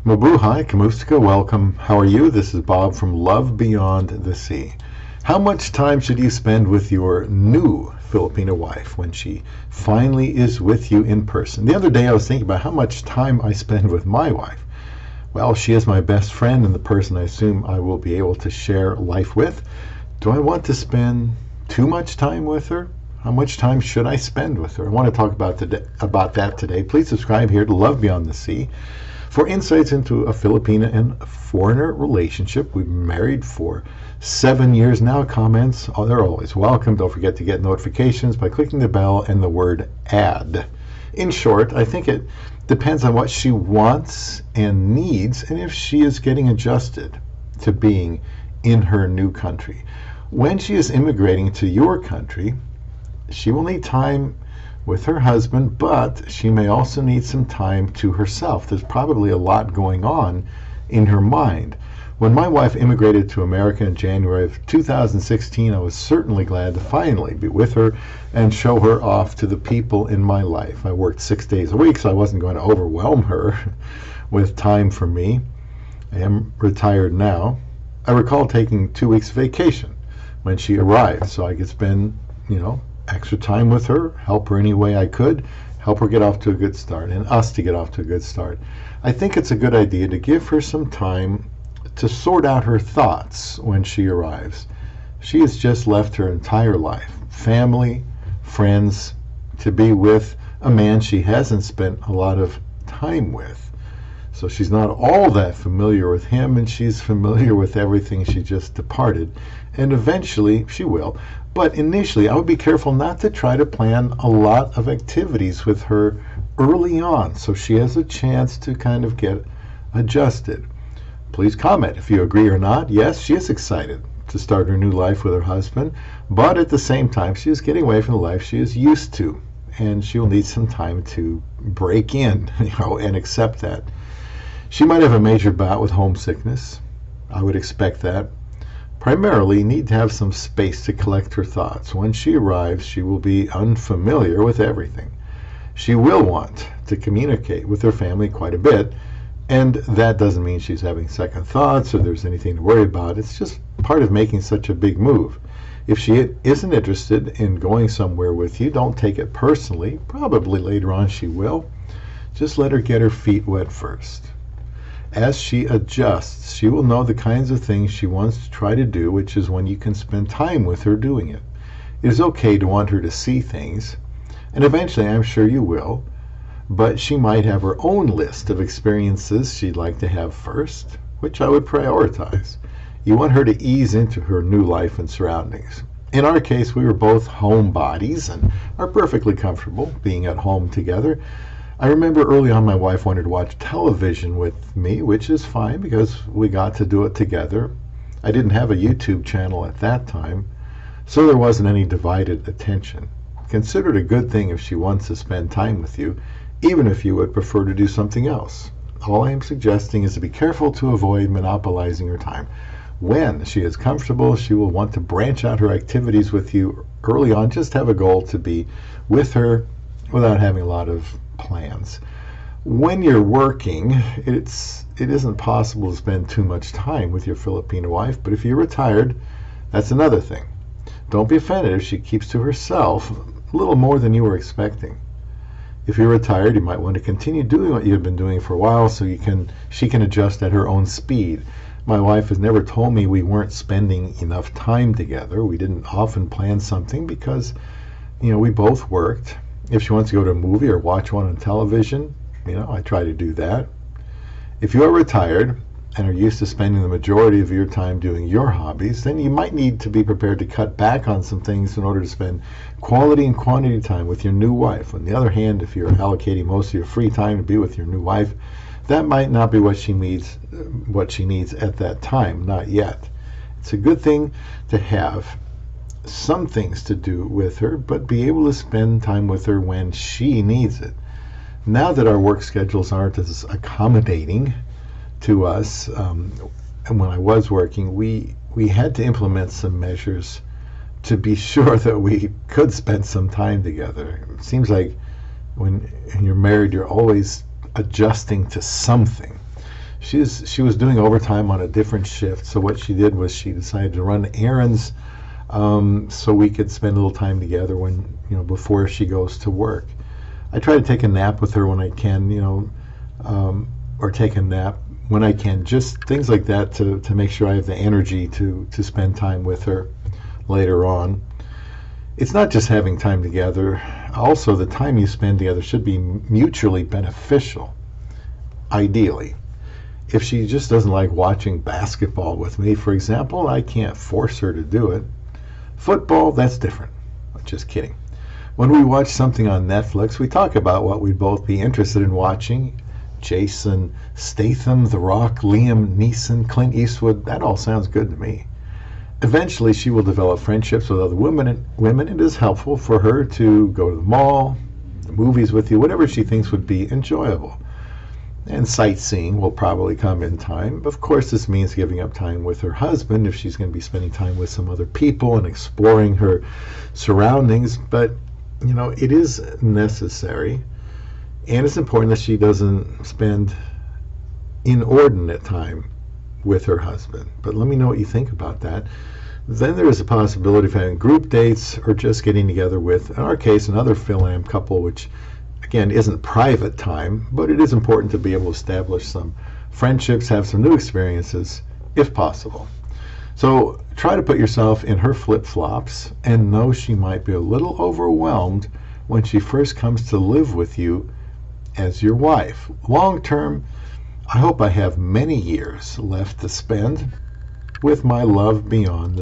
Mabuhay, Kamusta, welcome. How are you? This is Bob from Love Beyond the Sea. How much time should you spend with your new Filipina wife when she finally is with you in person? The other day I was thinking about how much time I spend with my wife. Well, she is my best friend and the person I assume I will be able to share life with. Do I want to spend too much time with her? How much time should I spend with her? I want to talk about that today. Please subscribe here to Love Beyond the Sea for insights into a Filipina and foreigner relationship. We've been married for 7 years now. Comments, they're always welcome. Don't forget to get notifications by clicking the bell and the word add. In short, I think it depends on what she wants and needs and if she is getting adjusted to being in her new country. When she is immigrating to your country, she will need time with her husband, but she may also need some time to herself. There's probably a lot going on in her mind. When my wife immigrated to America in January of 2016, I was certainly glad to finally be with her and show her off to the people in my life. I worked 6 days a week, so I wasn't going to overwhelm her with time for me. I am retired now. I recall taking 2 weeks vacation when she arrived, so I could spend, extra time with her, help her any way I could, help her get off to a good start, and us to get off to a good start. I think it's a good idea to give her some time to sort out her thoughts when she arrives. She has just left her entire life, family, friends, to be with a man she hasn't spent a lot of time with. So she's not all that familiar with him, and she's familiar with everything she just departed. And eventually she will. But initially, I would be careful not to try to plan a lot of activities with her early on so she has a chance to kind of get adjusted. Please comment if you agree or not. Yes, she is excited to start her new life with her husband, but at the same time, she is getting away from the life she is used to, and she will need some time to break in, and accept that. She might have a major bout with homesickness. I would expect that. Primarily need to have some space to collect her thoughts. When she arrives, she will be unfamiliar with everything. She will want to communicate with her family quite a bit, and that doesn't mean she's having second thoughts or there's anything to worry about. It's just part of making such a big move. If she isn't interested in going somewhere with you, don't take it personally. Probably later on she will. Just let her get her feet wet first. As she adjusts, she will know the kinds of things she wants to try to do, which is when you can spend time with her doing it. It is okay to want her to see things, and eventually I'm sure you will, but she might have her own list of experiences she'd like to have first, which I would prioritize. You want her to ease into her new life and surroundings. In our case, we were both homebodies and are perfectly comfortable being at home together. I remember early on my wife wanted to watch television with me, which is fine because we got to do it together. I didn't have a YouTube channel at that time, so there wasn't any divided attention. Consider it a good thing if she wants to spend time with you, even if you would prefer to do something else. All I am suggesting is to be careful to avoid monopolizing her time. When she is comfortable, she will want to branch out her activities with you early on. Just have a goal to be with her without having a lot of plans. When you're working, it isn't possible to spend too much time with your Filipino wife, but if you're retired, that's another thing. Don't be offended if she keeps to herself a little more than you were expecting. If you're retired, you might want to continue doing what you've been doing for a while so she can adjust at her own speed. My wife has never told me we weren't spending enough time together. We didn't often plan something because, we both worked. If she wants to go to a movie or watch one on television, I try to do that. If you are retired and are used to spending the majority of your time doing your hobbies, then you might need to be prepared to cut back on some things in order to spend quality and quantity time with your new wife. On the other hand, if you're allocating most of your free time to be with your new wife, that might not be what she needs at that time, not yet. It's a good thing to have some things to do with her, but be able to spend time with her when she needs it. Now that our work schedules aren't as accommodating to us, and when I was working, we had to implement some measures to be sure that we could spend some time together. It seems like when you're married, you're always adjusting to something. She was doing overtime on a different shift, so what she did was she decided to run errands so we could spend a little time together when before she goes to work. I try to take a nap with her when I can, or take a nap when I can, just things like that to make sure I have the energy to spend time with her later on. It's not just having time together. Also, the time you spend together should be mutually beneficial, ideally. If she just doesn't like watching basketball with me, for example, I can't force her to do it. Football, that's different. Just kidding. When we watch something on Netflix, we talk about what we'd both be interested in watching. Jason Statham, The Rock, Liam Neeson, Clint Eastwood, that all sounds good to me. Eventually, she will develop friendships with other women. It is helpful for her to go to the mall, the movies with you, whatever she thinks would be enjoyable. And sightseeing will probably come in time. Of course, this means giving up time with her husband if she's going to be spending time with some other people and exploring her surroundings. But, it is necessary. And it's important that she doesn't spend inordinate time with her husband. But let me know what you think about that. Then there is a possibility of having group dates or just getting together with, in our case, another Phil-Am couple, which again isn't private time, but it is important to be able to establish some friendships, have some new experiences if possible. So try to put yourself in her flip-flops and know she might be a little overwhelmed when she first comes to live with you as your wife. Long term, I hope I have many years left to spend with my love beyond